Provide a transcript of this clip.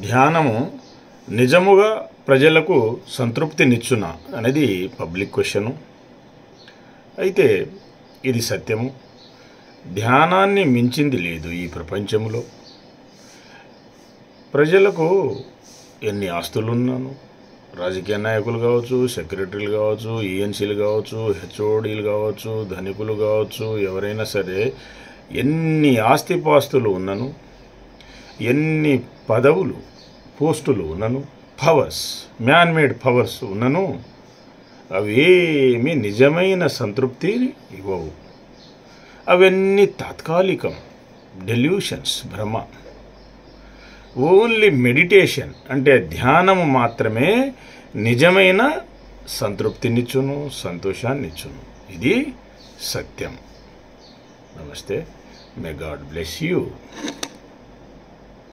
ధ్యానము నిజముగా ప్రజలకు సంతృప్తినిచ్చునా అనేది పబ్లిక్ క్వశ్చను. అయితే ఇది సత్యము. ధ్యానాన్ని మించింది లేదు ఈ ప్రపంచంలో. ప్రజలకు ఎన్ని ఆస్తులున్నాను, రాజకీయ నాయకులు కావచ్చు, సెక్రటరీలు కావచ్చు, ఈఎన్సీలు కావచ్చు, హెచ్ఓడీలు కావచ్చు, ధనికులు కావచ్చు, ఎవరైనా సరే ఎన్ని ఆస్తిపాస్తులు ఉన్నను, ఎన్ని పదవులు పోస్టులు ఉన్నను, పవర్స్, మ్యాన్మేడ్ పవర్స్ ఉన్నను, అవేమీ నిజమైన సంతృప్తిని ఇవ్వవు. అవన్నీ తాత్కాలికం, డెల్యూషన్స్, భ్రమ. ఓన్లీ మెడిటేషన్ అంటే ధ్యానము మాత్రమే నిజమైన సంతృప్తినిచ్చును, సంతోషాన్నిచ్చును. ఇది సత్యం. నమస్తే. May God bless you.